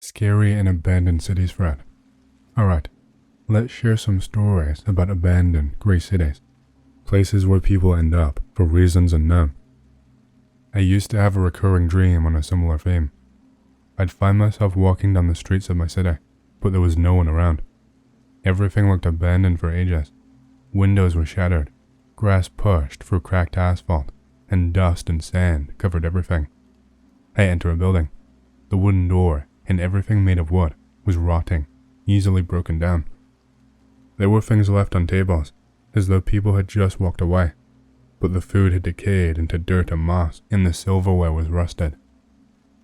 Scary and abandoned cities, Fred. Alright, let's share some stories about abandoned grey cities. Places where people end up for reasons unknown. I used to have a recurring dream on a similar theme. I'd find myself walking down the streets of my city, but there was no one around. Everything looked abandoned for ages. Windows were shattered, grass pushed through cracked asphalt, and dust and sand covered everything. I enter a building. The wooden door, and everything made of wood, was rotting, easily broken down. There were things left on tables, as though people had just walked away, but the food had decayed into dirt and moss, and the silverware was rusted.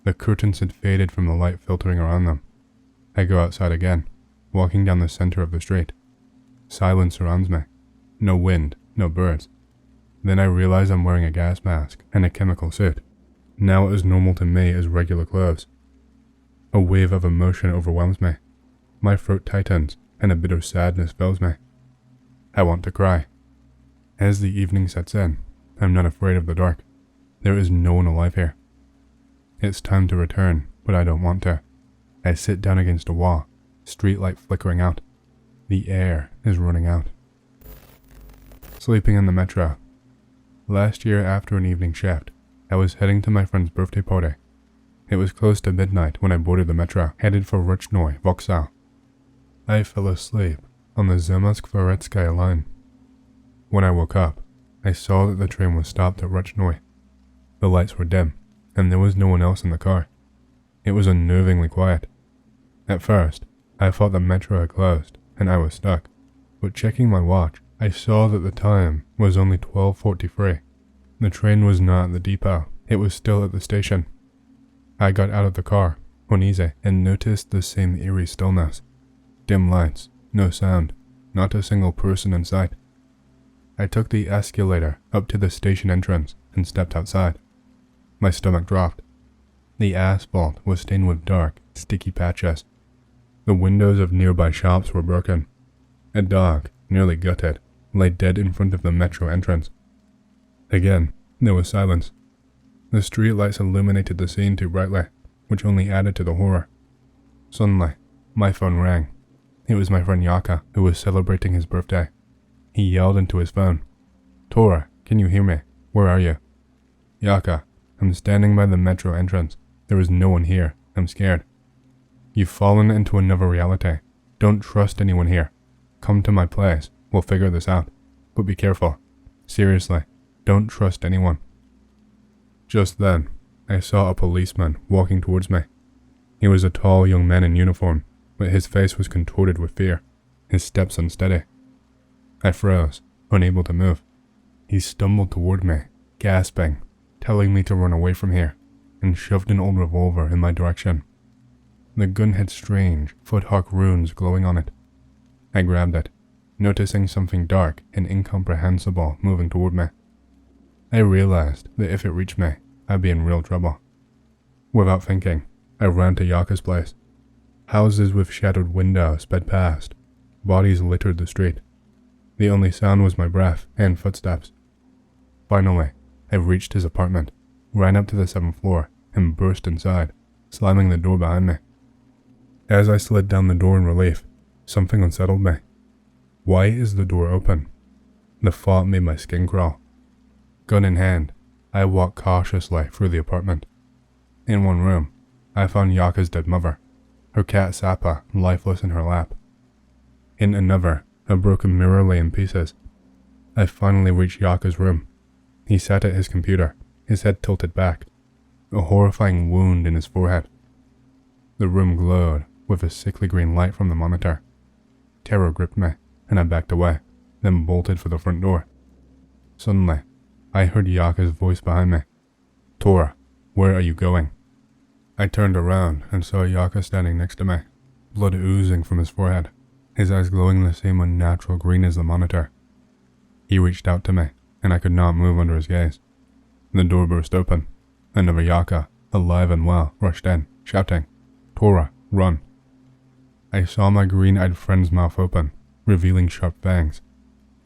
The curtains had faded from the light filtering around them. I go outside again, walking down the center of the street. Silence surrounds me. No wind, no birds. Then I realize I'm wearing a gas mask and a chemical suit. Now as normal to me as regular clothes. A wave of emotion overwhelms me. My throat tightens and a bit of sadness fills me. I want to cry. As the evening sets in, I'm not afraid of the dark. There is no one alive here. It's time to return, but I don't want to. I sit down against a wall, streetlight flickering out. The air is running out. Sleeping in the metro. Last year after an evening shift, I was heading to my friend's birthday party. It was close to midnight when I boarded the metro, headed for Rochnoi Vokzal. I fell asleep on the Zamoskvoretskaya line. When I woke up, I saw that the train was stopped at Rochnoi. The lights were dim, and there was no one else in the car. It was unnervingly quiet. At first, I thought the metro had closed, and I was stuck, but checking my watch, I saw that the time was only 12:43. The train was not at the depot, it was still at the station. I got out of the car, uneasy, and noticed the same eerie stillness. Dim lights, no sound, not a single person in sight. I took the escalator up to the station entrance and stepped outside. My stomach dropped. The asphalt was stained with dark, sticky patches. The windows of nearby shops were broken. A dog, nearly gutted, lay dead in front of the metro entrance. Again, there was silence. The streetlights illuminated the scene too brightly, which only added to the horror. Suddenly, my phone rang. It was my friend Yaka, who was celebrating his birthday. He yelled into his phone, "Tora, can you hear me? Where are you?" "Yaka, I'm standing by the metro entrance. There is no one here. I'm scared." "You've fallen into another reality. Don't trust anyone here. Come to my place. We'll figure this out. But be careful. Seriously, don't trust anyone." Just then, I saw a policeman walking towards me. He was a tall young man in uniform, but his face was contorted with fear, his steps unsteady. I froze, unable to move. He stumbled toward me, gasping, telling me to run away from here, and shoved an old revolver in my direction. The gun had strange, foot-hawk runes glowing on it. I grabbed it, noticing something dark and incomprehensible moving toward me. I realized that if it reached me, I'd be in real trouble. Without thinking, I ran to Yaka's place. Houses with shattered windows sped past. Bodies littered the street. The only sound was my breath and footsteps. Finally, I reached his apartment, ran up to the 7th floor, and burst inside, slamming the door behind me. As I slid down the door in relief, something unsettled me. Why is the door open? The thought made my skin crawl. Gun in hand, I walked cautiously through the apartment. In one room, I found Yaka's dead mother, her cat Sappa lifeless in her lap. In another, a broken mirror lay in pieces. I finally reached Yaka's room. He sat at his computer, his head tilted back, a horrifying wound in his forehead. The room glowed with a sickly green light from the monitor. Terror gripped me, and I backed away, then bolted for the front door. Suddenly, I heard Yaka's voice behind me. "Tora, where are you going?" I turned around and saw Yaka standing next to me, blood oozing from his forehead, his eyes glowing the same unnatural green as the monitor. He reached out to me, and I could not move under his gaze. The door burst open. Another Yaka, alive and well, rushed in, shouting, "Tora, run." I saw my green-eyed friend's mouth open, revealing sharp fangs.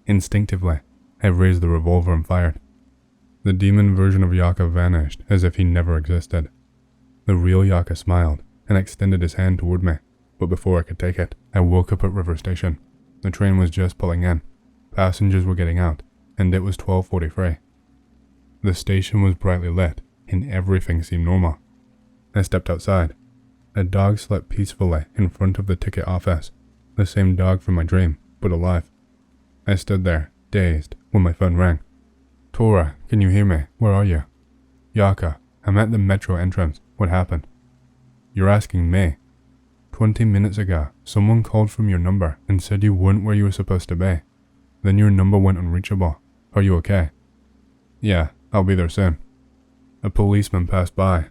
Instinctively, I raised the revolver and fired. The demon version of Yaka vanished as if he never existed. The real Yaka smiled and extended his hand toward me, but before I could take it, I woke up at River Station. The train was just pulling in. Passengers were getting out, and it was 12:43. The station was brightly lit, and everything seemed normal. I stepped outside. A dog slept peacefully in front of the ticket office, the same dog from my dream, but alive. I stood there, dazed, when my phone rang. Tora, can you hear me? Where are you? Yaka, I'm at the metro entrance. What happened? You're asking me. 20 minutes ago, someone called from your number and said you weren't where you were supposed to be. Then your number went unreachable. Are you okay? Yeah, I'll be there soon. A policeman passed by,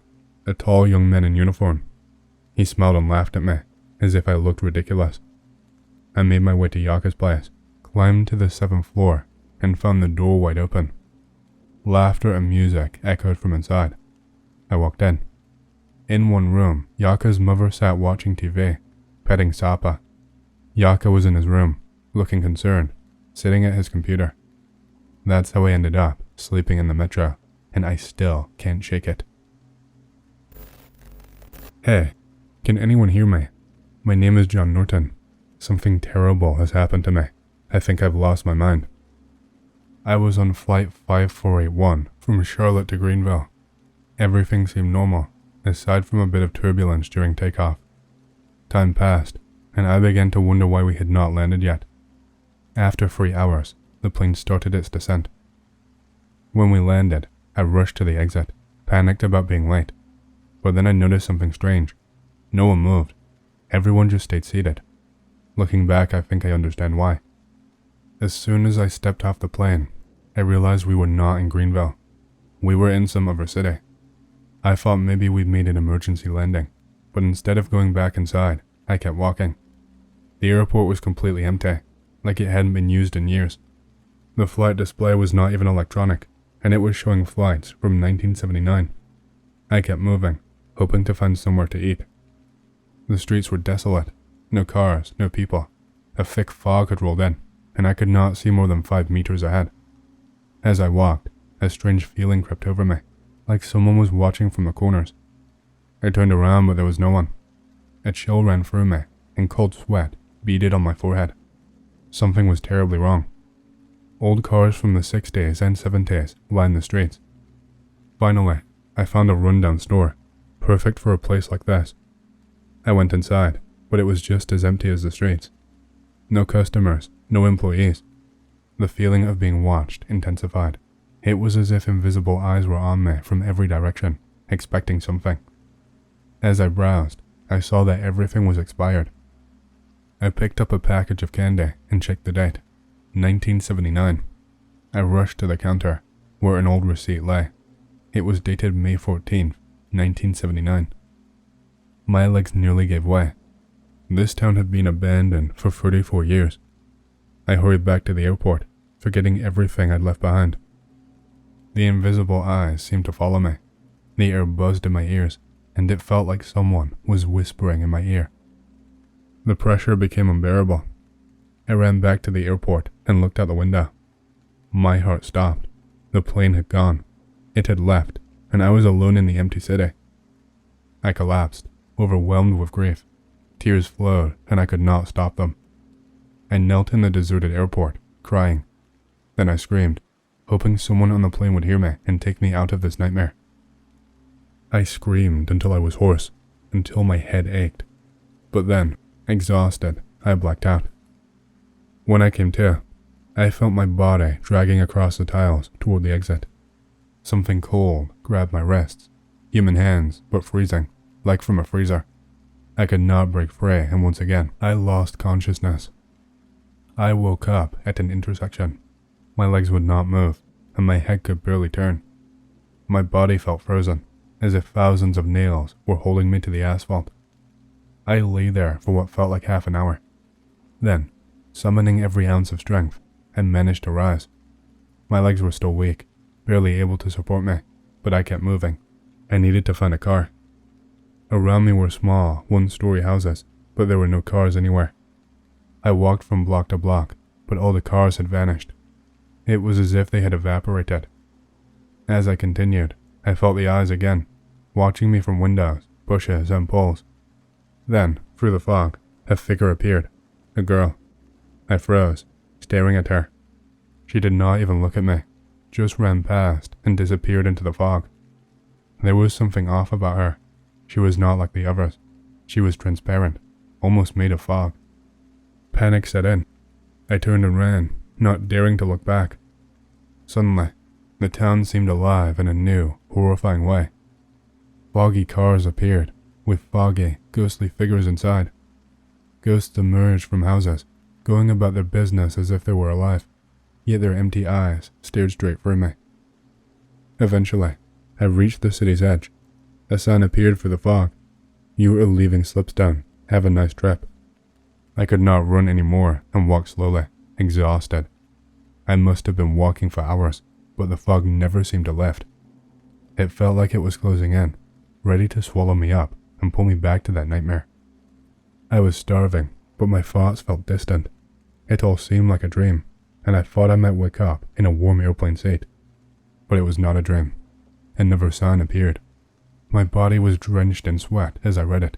a tall young man in uniform. He smiled and laughed at me, as if I looked ridiculous. I made my way to Yaka's place, climbed to the 7th floor, and found the door wide open. Laughter and music echoed from inside. I walked in. In one room, Yaka's mother sat watching TV, petting Sapa. Yaka was in his room, looking concerned, sitting at his computer. That's how I ended up sleeping in the metro, and I still can't shake it. Hey, can anyone hear me? My name is John Norton. Something terrible has happened to me. I think I've lost my mind. I was on flight 5481 from Charlotte to Greenville. Everything seemed normal, aside from a bit of turbulence during takeoff. Time passed, and I began to wonder why we had not landed yet. After 3 hours, the plane started its descent. When we landed, I rushed to the exit, panicked about being late. But then I noticed something strange. No one moved. Everyone just stayed seated. Looking back, I think I understand why. As soon as I stepped off the plane, I realized we were not in Greenville. We were in some other city. I thought maybe we'd made an emergency landing, but instead of going back inside, I kept walking. The airport was completely empty, like it hadn't been used in years. The flight display was not even electronic, and it was showing flights from 1979. I kept moving, hoping to find somewhere to eat. The streets were desolate. No cars, no people. A thick fog had rolled in, and I could not see more than 5 meters ahead. As I walked, a strange feeling crept over me, like someone was watching from the corners. I turned around, but there was no one. A chill ran through me, and cold sweat beaded on my forehead. Something was terribly wrong. Old cars from the 60s and 70s lined the streets. Finally, I found a rundown store, perfect for a place like this. I went inside, but it was just as empty as the streets. No customers, no employees. The feeling of being watched intensified. It was as if invisible eyes were on me from every direction, expecting something. As I browsed, I saw that everything was expired. I picked up a package of candy and checked the date. 1979. I rushed to the counter, where an old receipt lay. It was dated May 14th, 1979. My legs nearly gave way. This town had been abandoned for 34 years. I hurried back to the airport, forgetting everything I'd left behind. The invisible eyes seemed to follow me. The air buzzed in my ears, and it felt like someone was whispering in my ear. The pressure became unbearable. I ran back to the airport and looked out the window. My heart stopped. The plane had gone. It had left, and I was alone in the empty city. I collapsed, overwhelmed with grief. Tears flowed, and I could not stop them. I knelt in the deserted airport, crying. Then I screamed, hoping someone on the plane would hear me and take me out of this nightmare. I screamed until I was hoarse, until my head ached. But then, exhausted, I blacked out. When I came to, I felt my body dragging across the tiles toward the exit. Something cold grabbed my wrists, human hands, but freezing, like from a freezer. I could not break free, and once again, I lost consciousness. I woke up at an intersection. My legs would not move, and my head could barely turn. My body felt frozen, as if thousands of nails were holding me to the asphalt. I lay there for what felt like half an hour. Then, summoning every ounce of strength, I managed to rise. My legs were still weak, barely able to support me, but I kept moving. I needed to find a car. Around me were small, one-story houses, but there were no cars anywhere. I walked from block to block, but all the cars had vanished. It was as if they had evaporated. As I continued, I felt the eyes again, watching me from windows, bushes, and poles. Then, through the fog, a figure appeared. A girl. I froze, staring at her. She did not even look at me, just ran past and disappeared into the fog. There was something off about her. She was not like the others. She was transparent, almost made of fog. Panic set in. I turned and ran, not daring to look back. Suddenly, the town seemed alive in a new, horrifying way. Foggy cars appeared, with foggy, ghostly figures inside. Ghosts emerged from houses, going about their business as if they were alive, yet their empty eyes stared straight through me. Eventually, I reached the city's edge. A sign appeared for the fog. You are leaving Slipstone. Have a nice trip. I could not run anymore and walked slowly, exhausted. I must have been walking for hours, but the fog never seemed to lift. It felt like it was closing in, ready to swallow me up and pull me back to that nightmare. I was starving, but my thoughts felt distant. It all seemed like a dream, and I thought I might wake up in a warm airplane seat. But it was not a dream. Another sign appeared. My body was drenched in sweat as I read it.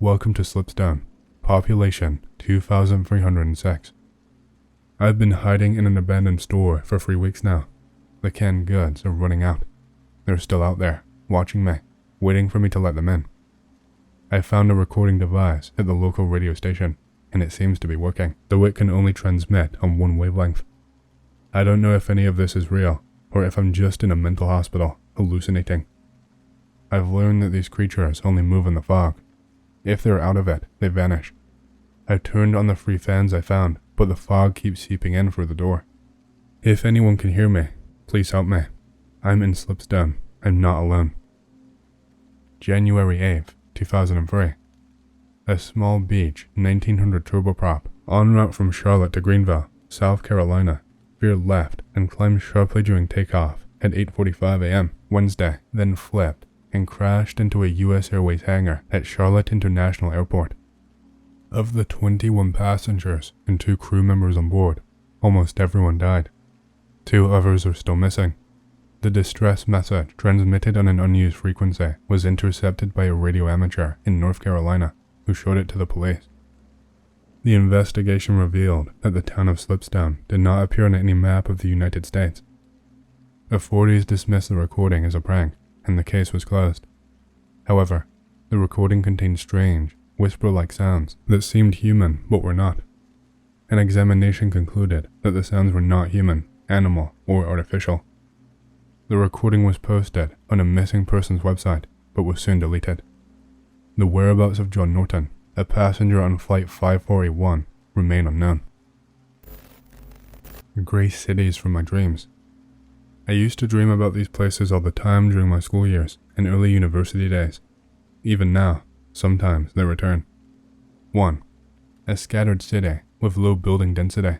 Welcome to Slipstone. Population 2,306. I've been hiding in an abandoned store for 3 weeks now. The canned goods are running out. They're still out there, watching me, waiting for me to let them in. I found a recording device at the local radio station, and it seems to be working, though it can only transmit on one wavelength. I don't know if any of this is real, or if I'm just in a mental hospital, hallucinating. I've learned that these creatures only move in the fog. If they're out of it, they vanish. I've turned on the 3 fans I found, but the fog keeps seeping in through the door. If anyone can hear me, please help me. I'm in Slipstone. I'm not alone. January 8th, 2003. A small beach 1900 turboprop en route from Charlotte to Greenville, South Carolina, veered left and climbed sharply during takeoff at 8:45 a.m. Wednesday, then flipped and crashed into a U.S. Airways hangar at Charlotte International Airport. Of the 21 passengers and 2 crew members on board, almost everyone died. 2 others are still missing. The distress message, transmitted on an unused frequency, was intercepted by a radio amateur in North Carolina, who showed it to the police. The investigation revealed that the town of Slipstone did not appear on any map of the United States. Authorities dismissed the recording as a prank, and the case was closed. However, the recording contained strange, whisper-like sounds that seemed human but were not. An examination concluded that the sounds were not human, animal, or artificial. The recording was posted on a missing persons website, but was soon deleted. The whereabouts of John Norton, a passenger on Flight 5481, remain unknown. Gray cities from my dreams. I used to dream about these places all the time during my school years and early university days. Even now, sometimes they return. 1. A scattered city with low building density.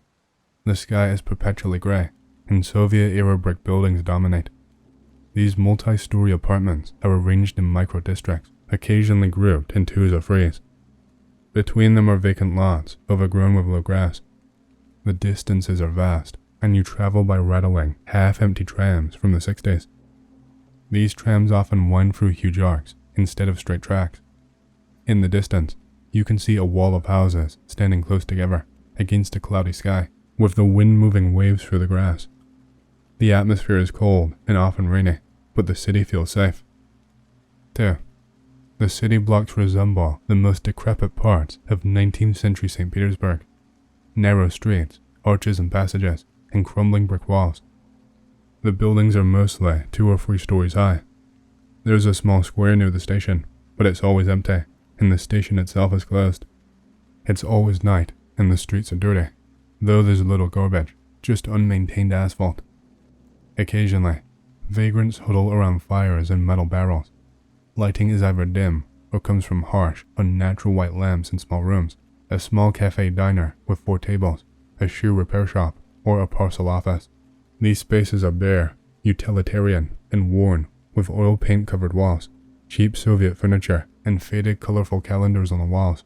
The sky is perpetually gray, and Soviet-era brick buildings dominate. These multi-story apartments are arranged in micro-districts, occasionally grouped in 2s or 3s. Between them are vacant lots, overgrown with low grass. The distances are vast, and you travel by rattling, half-empty trams from the 60s. These trams often wind through huge arcs, instead of straight tracks. In the distance, you can see a wall of houses standing close together, against a cloudy sky, with the wind moving waves through the grass. The atmosphere is cold and often rainy, but the city feels safe. 2. The city blocks resemble the most decrepit parts of 19th century St. Petersburg. Narrow streets, arches and passages, and crumbling brick walls. The buildings are mostly 2 or 3 stories high. There's a small square near the station, but it's always empty, and the station itself is closed. It's always night, and the streets are dirty, though there's little garbage, just unmaintained asphalt. Occasionally, vagrants huddle around fires and metal barrels. Lighting is either dim or comes from harsh, unnatural white lamps in small rooms, a small cafe diner with 4 tables, a shoe repair shop, or a parcel office. These spaces are bare, utilitarian, and worn, with oil paint-covered walls, cheap Soviet furniture, and faded colorful calendars on the walls.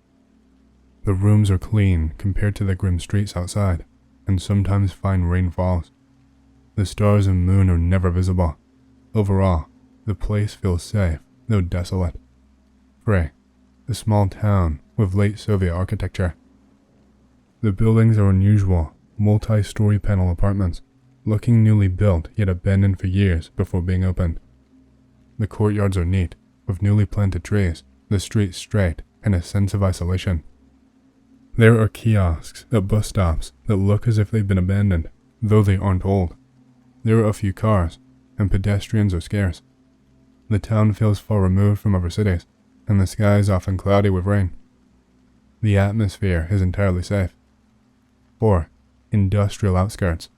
The rooms are clean compared to the grim streets outside, and sometimes fine rain falls. The stars and moon are never visible. Overall, the place feels safe, though desolate. 3. a small town with late Soviet architecture. The buildings are unusual, multi-story panel apartments, looking newly built yet abandoned for years before being opened. The courtyards are neat, with newly planted trees, the streets straight, and a sense of isolation. There are kiosks at bus stops that look as if they've been abandoned, though they aren't old. There are a few cars, and pedestrians are scarce. The town feels far removed from other cities, and the sky is often cloudy with rain. The atmosphere is entirely safe. 4. Industrial outskirts.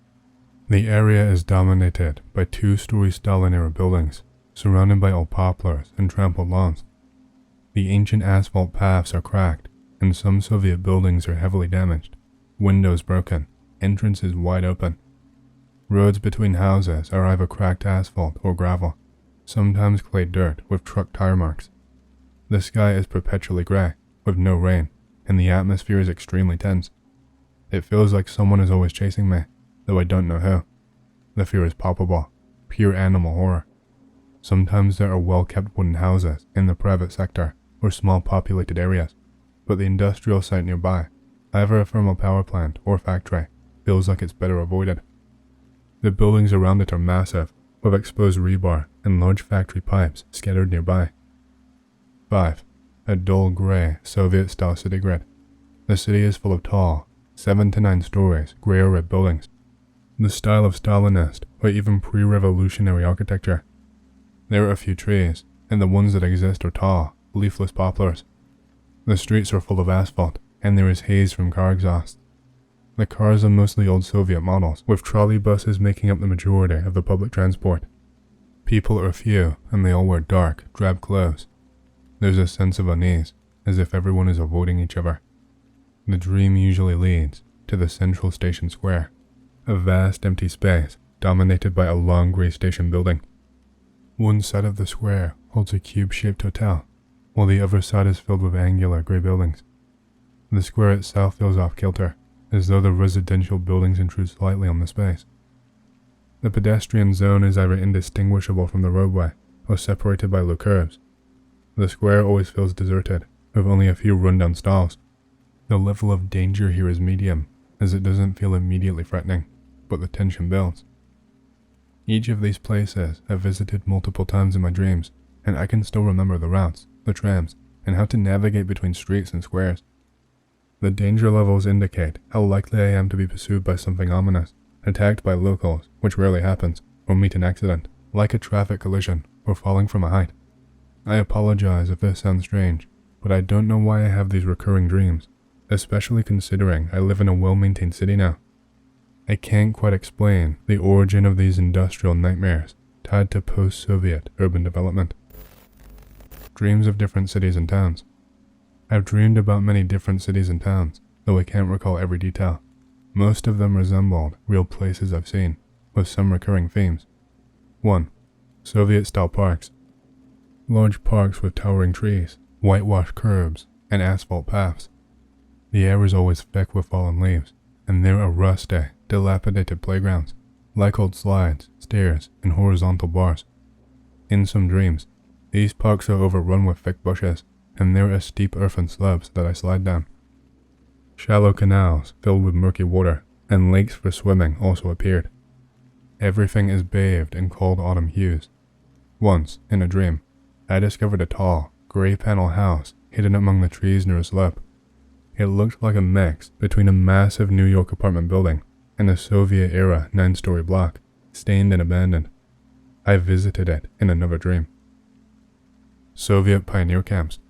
The area is dominated by two-story Stalin-era buildings, surrounded by old poplars and trampled lawns. The ancient asphalt paths are cracked, and some Soviet buildings are heavily damaged, windows broken, entrances wide open. Roads between houses are either cracked asphalt or gravel, sometimes clay dirt with truck tire marks. The sky is perpetually gray, with no rain, and the atmosphere is extremely tense. It feels like someone is always chasing me, though I don't know who. The fear is palpable, pure animal horror. Sometimes there are well-kept wooden houses in the private sector or small populated areas, but the industrial site nearby, either a thermal power plant or factory, feels like it's better avoided. The buildings around it are massive, with exposed rebar and large factory pipes scattered nearby. 5. A dull gray Soviet-style city grid. The city is full of tall, 7 to 9 stories, gray or red buildings, the style of Stalinist or even pre-revolutionary architecture. There are a few trees, and the ones that exist are tall, leafless poplars. The streets are full of asphalt, and there is haze from car exhausts. The cars are mostly old Soviet models, with trolley buses making up the majority of the public transport. People are few, and they all wear dark, drab clothes. There's a sense of unease, as if everyone is avoiding each other. The dream usually leads to the central station square, a vast empty space dominated by a long grey station building. One side of the square holds a cube-shaped hotel, while the other side is filled with angular grey buildings. The square itself feels off-kilter, as though the residential buildings intrude slightly on the space. The pedestrian zone is either indistinguishable from the roadway or separated by low curbs. The square always feels deserted, with only a few rundown stalls. The level of danger here is medium, as it doesn't feel immediately threatening, but the tension builds. Each of these places I've visited multiple times in my dreams, and I can still remember the routes, the trams, and how to navigate between streets and squares. The danger levels indicate how likely I am to be pursued by something ominous, attacked by locals, which rarely happens, or meet an accident, like a traffic collision or falling from a height. I apologize if this sounds strange, but I don't know why I have these recurring dreams, especially considering I live in a well-maintained city now. I can't quite explain the origin of these industrial nightmares tied to post-Soviet urban development. Dreams of different cities and towns. I've dreamed about many different cities and towns, though I can't recall every detail. Most of them resembled real places I've seen, with some recurring themes. 1. Soviet-style parks. Large parks with towering trees, whitewashed curbs, and asphalt paths. The air is always thick with fallen leaves, and there are rusty, dilapidated playgrounds, like old slides, stairs, and horizontal bars. In some dreams, these parks are overrun with thick bushes, and there are steep earthen slopes that I slide down. Shallow canals filled with murky water, and lakes for swimming also appeared. Everything is bathed in cold autumn hues. Once, in a dream, I discovered a tall, grey panel house hidden among the trees near a slope. It looked like a mix between a massive New York apartment building and a Soviet-era 9-story block, stained and abandoned. I visited it in another dream. Soviet pioneer camps.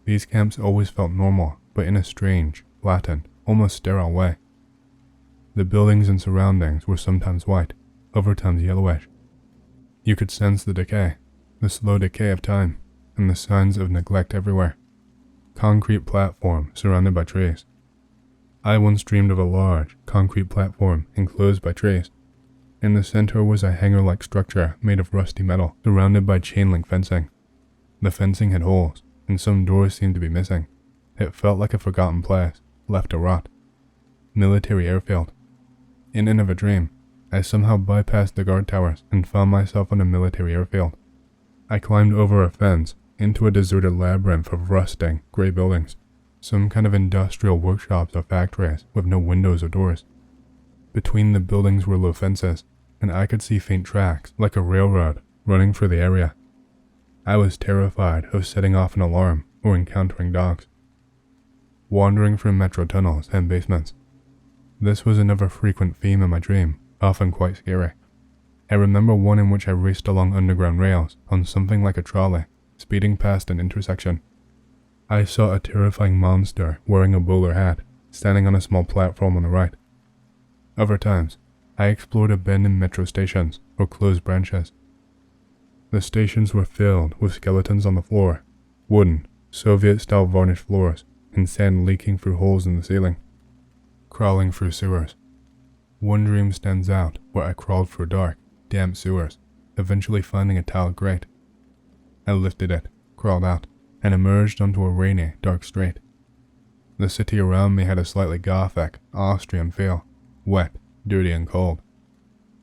These camps always felt normal, but in a strange, flattened, almost sterile way. The buildings and surroundings were sometimes white, other times yellowish. You could sense the decay, the slow decay of time, and the signs of neglect everywhere. Concrete platform surrounded by trees. I once dreamed of a large, concrete platform enclosed by trees. In the center was a hangar-like structure made of rusty metal, surrounded by chain-link fencing. The fencing had holes, and some doors seemed to be missing. It felt like a forgotten place, left to rot. Military airfield. In another dream, I somehow bypassed the guard towers and found myself on a military airfield. I climbed over a fence into a deserted labyrinth of rusting, grey buildings, some kind of industrial workshops or factories with no windows or doors. Between the buildings were low fences, and I could see faint tracks, like a railroad, running through the area. I was terrified of setting off an alarm or encountering dogs. Wandering through metro tunnels and basements. This was another frequent theme in my dream, often quite scary. I remember one in which I raced along underground rails on something like a trolley, speeding past an intersection. I saw a terrifying monster wearing a bowler hat, standing on a small platform on the right. Other times, I explored abandoned metro stations or closed branches. The stations were filled with skeletons on the floor, wooden, Soviet-style varnished floors, and sand leaking through holes in the ceiling. Crawling through sewers. One dream stands out where I crawled through dark, damp sewers, eventually finding a tiled grate. I lifted it, crawled out, and emerged onto a rainy, dark street. The city around me had a slightly Gothic, Austrian feel, wet, dirty and cold.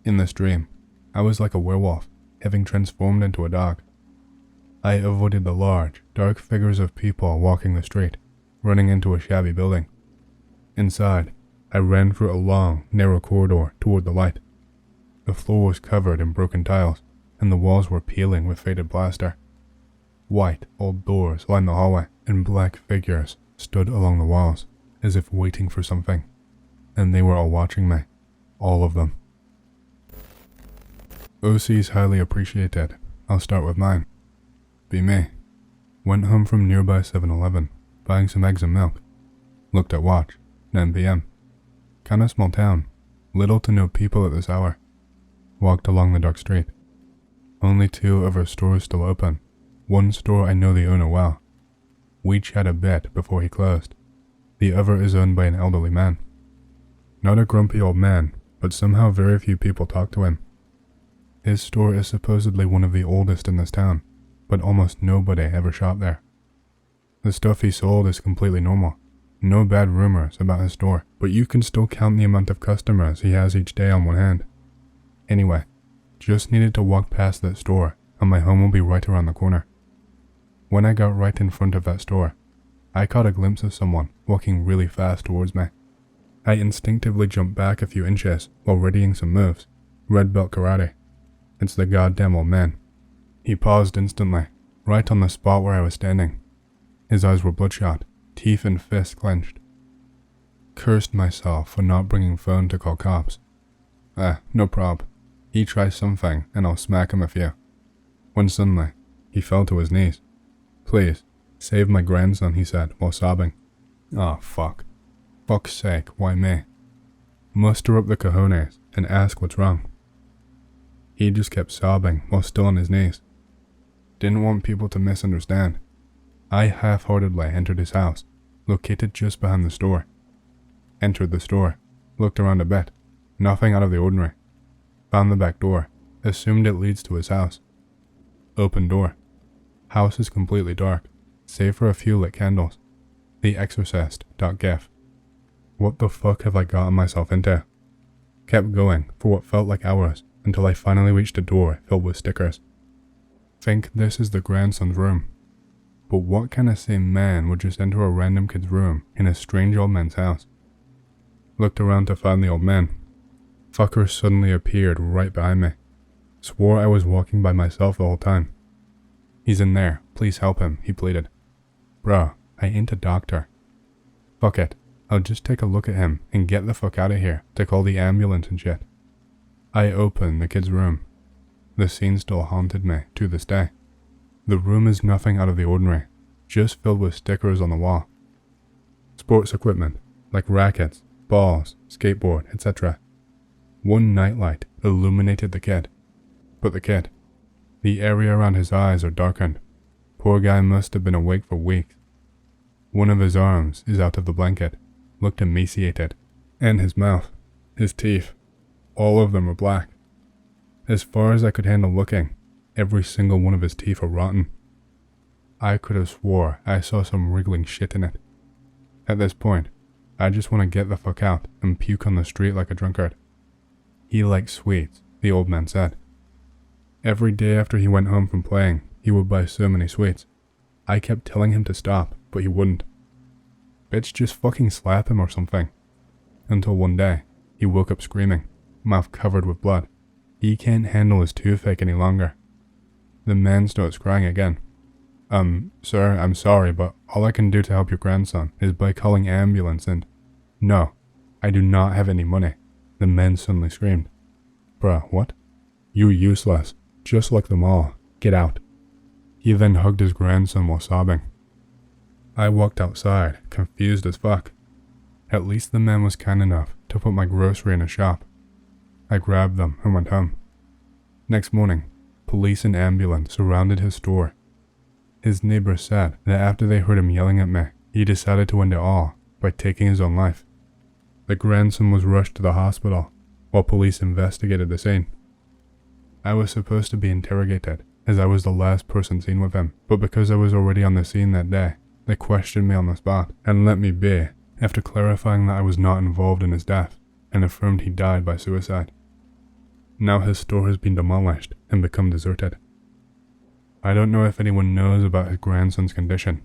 In this dream, I was like a werewolf, having transformed into a dog. I avoided the large, dark figures of people walking the street, running into a shabby building. Inside, I ran through a long, narrow corridor toward the light. The floor was covered in broken tiles, and the walls were peeling with faded plaster. White, old doors lined the hallway, and black figures stood along the walls, as if waiting for something. And they were all watching me. All of them. OC's highly appreciated. I'll start with mine. Be me. Went home from nearby 7-Eleven, buying some eggs and milk. Looked at watch, 9 p.m. Kinda small town, little to no people at this hour. Walked along the dark street. Only 2 other stores still open. One store I know the owner well. We chat a bit before he closed. The other is owned by an elderly man. Not a grumpy old man, but somehow very few people talk to him. His store is supposedly one of the oldest in this town, but almost nobody ever shopped there. The stuff he sold is completely normal. No bad rumors about his store, but you can still count the amount of customers he has each day on one hand. Anyway, just needed to walk past that store, and my home will be right around the corner. When I got right in front of that store, I caught a glimpse of someone walking really fast towards me. I instinctively jumped back a few inches while readying some moves. Red belt karate. It's the goddamn old man. He paused instantly, right on the spot where I was standing. His eyes were bloodshot, teeth and fists clenched. Cursed myself for not bringing phone to call cops. No prob. He tries something and I'll smack him a few. When suddenly, he fell to his knees. Please, save my grandson, he said while sobbing. Oh, fuck. Fuck's sake, why me? Muster up the cojones and ask what's wrong. He just kept sobbing while still on his knees. Didn't want people to misunderstand. I half-heartedly entered his house, located just behind the store. Entered the store, looked around a bit, nothing out of the ordinary. Found the back door, assumed it leads to his house. Open door. House is completely dark, save for a few lit candles. The Exorcist.gif. What the fuck have I gotten myself into? Kept going for what felt like hours until I finally reached a door filled with stickers. Think this is the grandson's room. But what kind of sane man would just enter a random kid's room in a strange old man's house? Looked around to find the old man. Fucker suddenly appeared right behind me. Swore I was walking by myself the whole time. He's in there, please help him, he pleaded. Bruh, I ain't a doctor. Fuck it, I'll just take a look at him and get the fuck out of here to call the ambulance and shit. I opened the kid's room. The scene still haunted me to this day. The room is nothing out of the ordinary, just filled with stickers on the wall. Sports equipment, like rackets, balls, skateboard, etc. One nightlight illuminated the kid. But the area around his eyes are darkened. Poor guy must have been awake for weeks. One of his arms is out of the blanket, looked emaciated, and his mouth, his teeth, all of them are black. As far as I could handle looking, every single one of his teeth are rotten. I could have swore I saw some wriggling shit in it. At this point, I just want to get the fuck out and puke on the street like a drunkard. He likes sweets, the old man said. Every day after he went home from playing, he would buy so many sweets, I kept telling him to stop, but he wouldn't. Bitch, just fucking slap him or something. Until one day, he woke up screaming, mouth covered with blood. He can't handle his toothache any longer. The man starts crying again. Sir, I'm sorry, but all I can do to help your grandson is by calling ambulance and... No, I do not have any money. The man suddenly screamed. Bruh, what? You useless, just like them all. Get out. He then hugged his grandson while sobbing. I walked outside, confused as fuck. At least the man was kind enough to put my grocery in a shop. I grabbed them and went home. Next morning, police and ambulance surrounded his store. His neighbors said that after they heard him yelling at me, he decided to end it all by taking his own life. The grandson was rushed to the hospital while police investigated the scene. I was supposed to be interrogated as I was the last person seen with him, but because I was already on the scene that day, they questioned me on the spot and let me be after clarifying that I was not involved in his death and affirmed he died by suicide. Now his store has been demolished and become deserted. I don't know if anyone knows about his grandson's condition.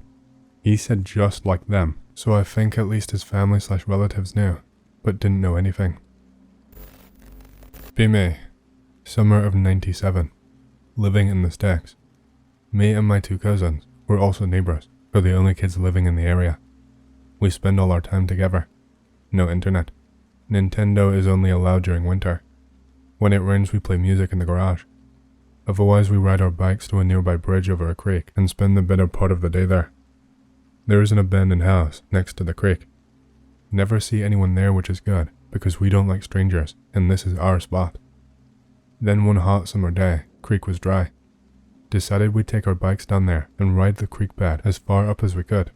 He said just like them, so I think at least his family/relatives knew, but didn't know anything. Be me. Summer of '97. Living in the sticks. Me and my two cousins were also neighbors, but the only kids living in the area. We spend all our time together. No internet. Nintendo is only allowed during winter. When it rains, we play music in the garage. Otherwise, we ride our bikes to a nearby bridge over a creek and spend the better part of the day there. There is an abandoned house next to the creek. Never see anyone there, which is good, because we don't like strangers, and this is our spot. Then one hot summer day, creek was dry. Decided we'd take our bikes down there and ride the creek bed as far up as we could.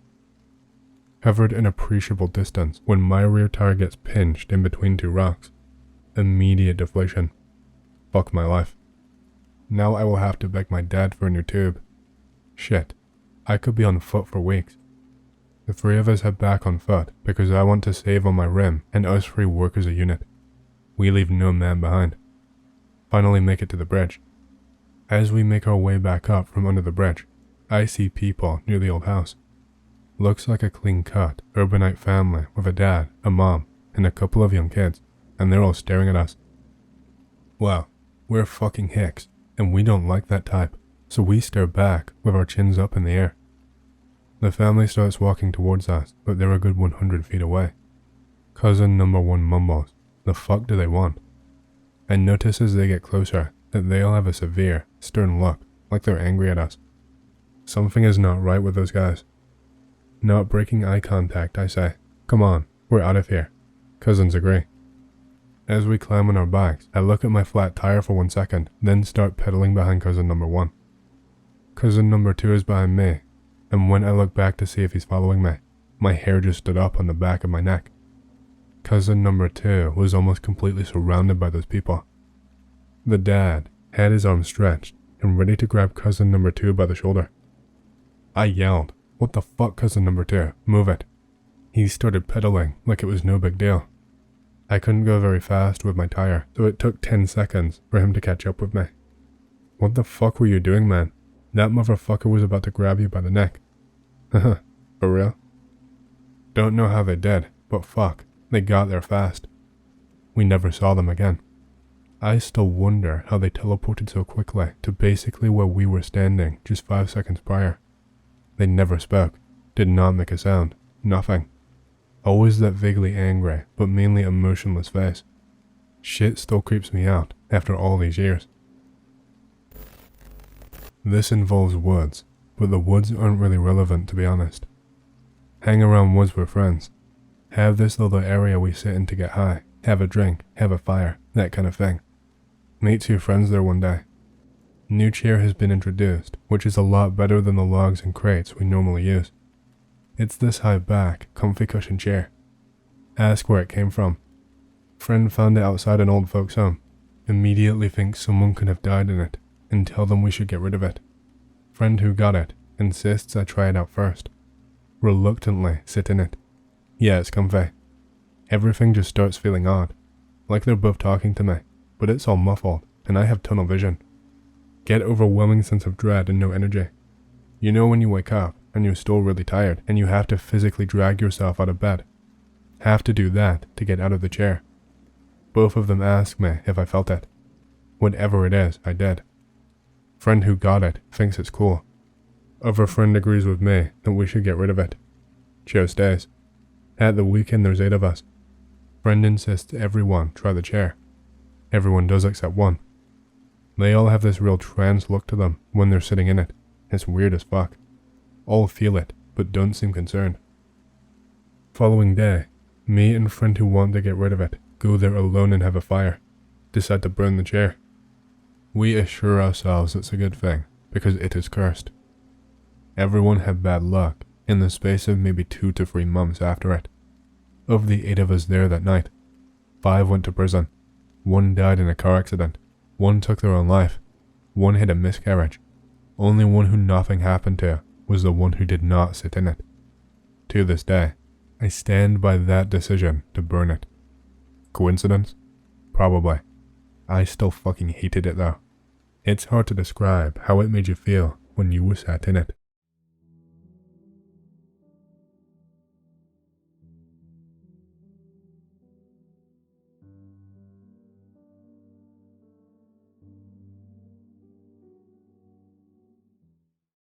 Covered an appreciable distance when my rear tire gets pinched in between two rocks. Immediate deflation. Fuck my life. Now I will have to beg my dad for a new tube. Shit, I could be on foot for weeks. The three of us head back on foot because I want to save on my rim and us three work as a unit. We leave no man behind. Finally make it to the bridge. As we make our way back up from under the bridge, I see people near the old house. Looks like a clean-cut, urbanite family with a dad, a mom, and a couple of young kids, and they're all staring at us. Wow, we're fucking hicks, and we don't like that type, so we stare back with our chins up in the air. The family starts walking towards us, but they're a good 100 feet away. Cousin number one mumbles, the fuck do they want? I notice as they get closer that they all have a severe, stern look, like they're angry at us. Something is not right with those guys. Not breaking eye contact, I say, come on, we're out of here. Cousins agree. As we climb on our bikes, I look at my flat tire for 1 second, then start pedaling behind cousin number one. Cousin number two is behind me, and when I look back to see if he's following me, my hair just stood up on the back of my neck. Cousin number two was almost completely surrounded by those people. The dad had his arms stretched and ready to grab cousin number two by the shoulder. I yelled, "What the fuck, cousin number two? Move it." He started pedaling like it was no big deal. I couldn't go very fast with my tire, so it took 10 seconds for him to catch up with me. "What the fuck were you doing, man? That motherfucker was about to grab you by the neck." Haha, for real? Don't know how they did, but fuck, they got there fast. We never saw them again. I still wonder how they teleported so quickly to basically where we were standing just 5 seconds prior. They never spoke, did not make a sound, nothing. Always that vaguely angry, but mainly emotionless face. Shit still creeps me out after all these years. This involves woods, but the woods aren't really relevant to be honest. Hang around woods with friends. Have this little area we sit in to get high, have a drink, have a fire, that kind of thing. Meet two friends there one day. New chair has been introduced, which is a lot better than the logs and crates we normally use. It's this high back, comfy cushion chair. Ask where it came from. Friend found it outside an old folks' home. Immediately thinks someone could have died in it, and tell them we should get rid of it. Friend who got it insists I try it out first. Reluctantly sit in it. Yeah, it's comfy. Everything just starts feeling odd, like they're both talking to me, but it's all muffled, and I have tunnel vision. Get overwhelming sense of dread and no energy. You know when you wake up and you're still really tired and you have to physically drag yourself out of bed. Have to do that to get out of the chair. Both of them asked me if I felt it. Whatever it is, I did. Friend who got it thinks it's cool. Other friend agrees with me that we should get rid of it. Chair stays. At the weekend there's 8 of us. Friend insists everyone try the chair. Everyone does except one. They all have this real trance look to them when they're sitting in it. It's weird as fuck. All feel it, but don't seem concerned. Following day, me and friend who want to get rid of it go there alone and have a fire. Decide to burn the chair. We assure ourselves it's a good thing, because it is cursed. Everyone had bad luck in the space of maybe 2 to 3 months after it. Of the 8 of us there that night, 5 went to prison. 1 died in a car accident. 1 took their own life. 1 had a miscarriage. Only one who nothing happened to was the one who did not sit in it. To this day, I stand by that decision to burn it. Coincidence? Probably. I still fucking hated it though. It's hard to describe how it made you feel when you were sat in it.